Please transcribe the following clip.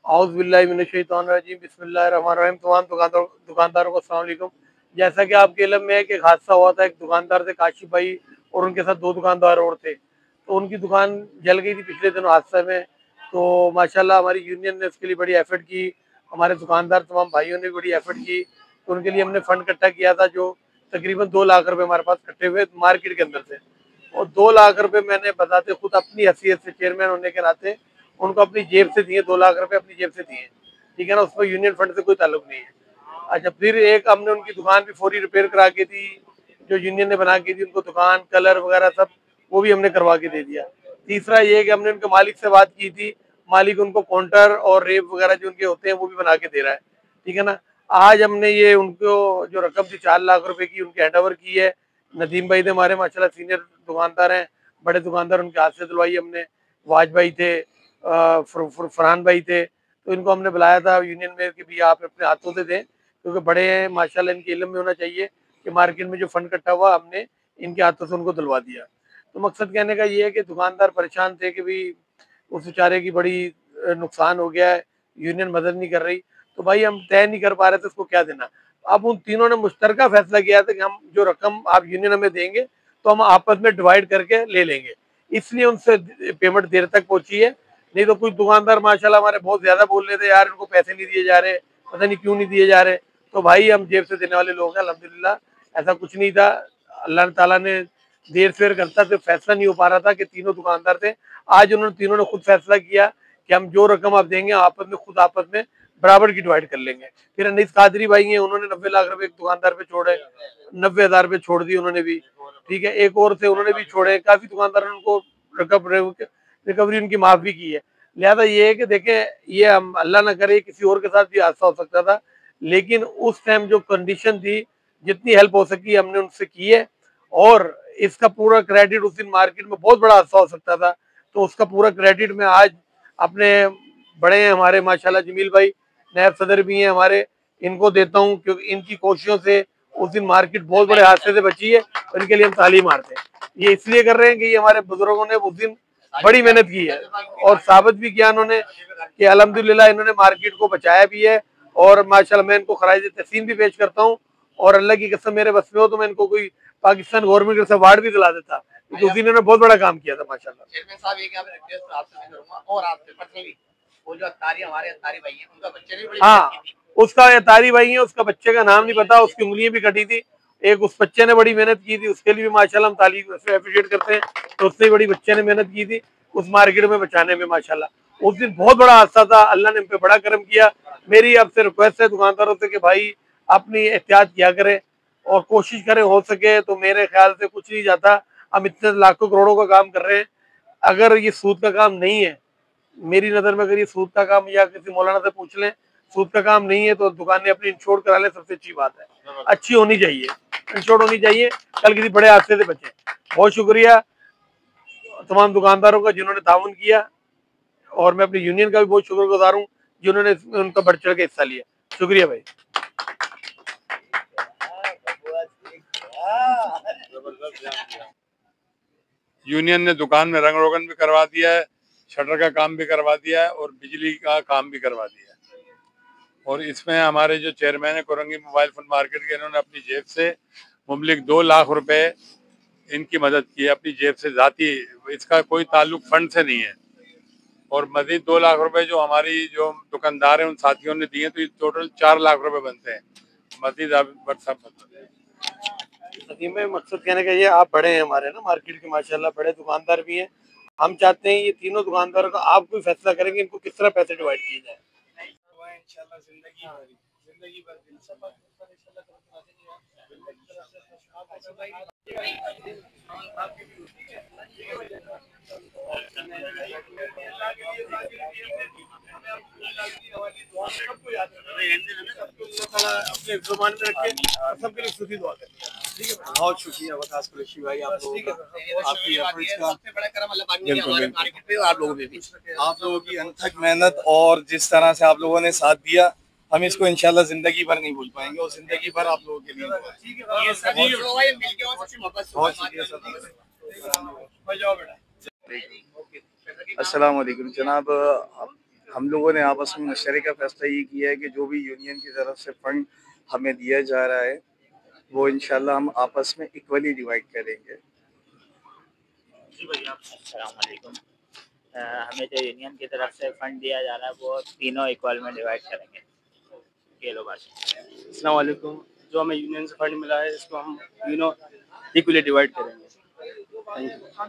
औज़ुबिल्लाहि बिस्मिल्लाहिर्रहमानिर्रहीम। तमाम दुकानदारों को अस्सलाम वालेकुम। जैसा कि आपके इल्म में है कि एक हादसा हुआ था, एक दुकानदार थे काशिफ भाई और उनके साथ 2 दुकानदार और थे। तो उनकी दुकान जल गई थी पिछले दिनों हादसे में। तो माशाल्लाह हमारी यूनियन ने उसके लिए बड़ी एफ़र्ट की, हमारे दुकानदार तमाम भाइयों ने भी बड़ी एफ़र्ट की। तो उनके लिए हमने फ़ंड इकट्ठा किया था, जो तकरीबन 2 लाख रुपए हमारे पास इकट्ठे हुए मार्केट के अंदर से। और 2 लाख रुपए मैंने बताते खुद अपनी हैसियत से चेयरमैन होने के नाते उनको अपनी जेब से दिए, 2 लाख रुपए अपनी जेब से दिए। ठीक है ना, उसमें यूनियन फंड से कोई ताल्लुक नहीं है। अच्छा, फिर एक हमने उनकी दुकान भी फौरी रिपेयर करा के दी, जो यूनियन ने बना के दी उनको दुकान, कलर वगैरह सब वो भी हमने करवा के दे दिया। तीसरा ये है कि हमने उनके मालिक से बात की थी, मालिक उनको काउंटर और रेप वगैरह जो उनके होते हैं वो भी बना के दे रहा है। ठीक है ना, आज हमने ये उनको जो रकम थी 4 लाख रुपए की उनके हैंड ओवर की है। नदीम भाई थे हमारे, माशाल्लाह सीनियर दुकानदार हैं, बड़े दुकानदार, उनके हाथ से दिलवाई हमने। वाज भाई थे, फरहान भाई थे। तो इनको हमने बुलाया था यूनियन में कि भैया आप अपने हाथों से दें, क्योंकि बड़े हैं माशाल्लाह, इनके इल्म में होना चाहिए कि मार्केट में जो फंड इकट्ठा हुआ हमने इनके हाथों से उनको दिलवा दिया। तो मकसद कहने का ये है कि दुकानदार परेशान थे कि भाई उस बेचारे की बड़ी नुकसान हो गया है, यूनियन मदद नहीं कर रही। तो भाई हम तय नहीं कर पा रहे थे उसको क्या देना। अब उन तीनों ने मुश्तरका फैसला किया था कि हम जो रकम आप यूनियन हमें देंगे तो हम आपस में डिवाइड करके ले लेंगे। इसलिए उनसे पेमेंट देर तक पहुंची है। नहीं तो कुछ दुकानदार माशाल्लाह हमारे बहुत ज्यादा बोल रहे थे, यार इनको पैसे नहीं दिए जा रहे, पता नहीं क्यों नहीं दिए जा रहे। तो भाई हम जेब से देने वाले लोग हैं अल्हम्दुलिल्लाह, ऐसा कुछ नहीं था। अल्लाह ताला ने देर सवेर करता तो फैसला नहीं हो पा रहा था कि तीनों दुकानदार थे। आज उन्होंने तीनों ने खुद फैसला किया कि हम जो रकम आप देंगे आपस में खुद आपस में बराबर की डिवाइड कर लेंगे। फिर अनीस कादरी भाई हैं, उन्होंने 90 लाख रुपए एक दुकानदार पे छोड़े, 90,000 रुपए छोड़ दिए उन्होंने भी। ठीक है, एक और थे उन्होंने भी छोड़े, काफी दुकानदारों ने उनको रिकवरी उनकी माफ भी की है। लिहाजा ये है कि देखें, ये हम अल्लाह ना करे किसी और के साथ भी हादसा हो सकता था, लेकिन उस टाइम जो कंडीशन थी, जितनी हेल्प हो सकी हमने उनसे की है। और इसका पूरा क्रेडिट, उस दिन मार्केट में बहुत बड़ा हादसा हो सकता था, तो उसका पूरा क्रेडिट मैं आज अपने बड़े हैं हमारे माशाल्लाह जमील भाई, नायब सदर भी हैं हमारे, इनको देता हूँ, क्योंकि इनकी कोशिशों से उस दिन मार्केट बहुत बड़े हादसे से बची है। और इनके लिए हम ताली मारते हैं। ये इसलिए कर रहे हैं कि ये हमारे बुजुर्गों ने उस दिन बड़ी मेहनत की है और साबित भी किया उन्होंने कि अल्हम्दुलिल्लाह इन्होंने मार्केट को बचाया भी है। और माशाल्लाह मैं इनको खराज तहसीन भी पेश करता हूँ। और अल्लाह की कसम मेरे बस में हो तो मैं इनको कोई पाकिस्तान गवर्नमेंट से अवार्ड भी दिला देता, क्योंकि उस दिन इन्होंने बहुत बड़ा काम किया था माशाल्लाह। चेयरमैन साहब, एक यहाँ पे रिक्वेस्ट आपसे मैं करूंगा और आपसे पर्सनली, वो जो अत्तारी हमारे अत्तारी भाई हैं, उनका बच्चे ने बड़ी, हाँ, उसका अत्तारी भाई है, उसका बच्चे का नाम नहीं पता, उसकी उंगलियां भी कटी थी। एक उस बच्चे ने बड़ी मेहनत की थी, उसके लिए भी माशाल्लाह हम तालीम अप्रिशिएट करते हैं। तो उससे बड़ी बच्चे ने मेहनत की थी उस मार्केट में बचाने में माशाल्लाह। उस दिन बहुत बड़ा हादसा था, अल्लाह ने हम पे बड़ा करम किया। मेरी आपसे रिक्वेस्ट है दुकानदारों से कि भाई अपनी एहतियात किया करें और कोशिश करें, हो सके तो मेरे ख्याल से कुछ नहीं जाता। हम इतने लाखों करोड़ों का काम कर रहे हैं, अगर ये सूद का काम नहीं है, मेरी नज़र में अगर ये सूद का काम, या किसी मौलाना से पूछ लें, सूद का काम नहीं है तो दुकानें अपनी इंश्योर करा लें, सबसे अच्छी बात है। अच्छी होनी चाहिए, इंश्योर होनी चाहिए, कल किसी बड़े हादसे से बचें। बहुत शुक्रिया तमाम दुकानदारों का जिन्होंने ताउन किया, और मैं अपनी यूनियन का भी बहुत शुक्रगुजार हूँ जिन्होंने उनका बढ़ चढ़ के हिस्सा लिया। शुक्रिया भाई। यूनियन ने दुकान में रंग रोगन भी करवा दिया है, शटर का काम भी करवा दिया है और बिजली का काम भी करवा दिया है। और इसमें हमारे जो चेयरमैन है कोरंगी मोबाइल फोन मार्केट के, इन्होंने अपनी जेब से मुमलिक 2 लाख रुपए इनकी मदद की है, अपनी जेब से जाती, इसका कोई ताल्लुक फंड से नहीं है। और मजीद 2 लाख रुपए जो हमारी जो दुकानदार हैं उन साथियों ने दिए, तो ये टोटल 4 लाख रुपए बनते हैं। मजीद आप में मकसद कहने का ये, आप बड़े हैं हमारे ना मार्केट के, माशाल्लाह बड़े दुकानदार भी हैं। हम चाहते हैं ये तीनों दुकानदारों का आप कोई फैसला करेंगे इनको किस तरह पैसे डिवाइड किए जाए। इंशाल्लाह जिंदगी भर अपने जुबान में रखे, सबके लिए खुशी दुआ करें। बहुत शुक्रिया वकास कुरैशी भाई, आप लोगों का, आपकी एफर्ट्स का, आप लोगों की अनथक मेहनत और जिस तरह से आप लोगों ने साथ दिया, हम इसको इंशाल्लाह जिंदगी भर नहीं भूल पाएंगे और जिंदगी भर आप लोगों के लिए बहुत शुक्रिया सर। अस्सलाम वालेकुम जनाब, हम लोगों ने आपस में मुश्तरका फैसला ये किया है कि जो भी यूनियन की तरफ से फंड हमें दिया जा रहा है वो इंशाल्लाह हम आपस में इक्वली डिवाइड करेंगे। अस्सलाम वालेकुम। हमें जो यूनियन की तरफ से फंड दिया जा रहा है वो तीनों इक्वल में डिवाइड करेंगे। ये लो बात। अस्सलाम वालेकुम। जो हमें यूनियन से फंड मिला है इसको हम तीनों इक्वली डिवाइड करेंगे। Thank you.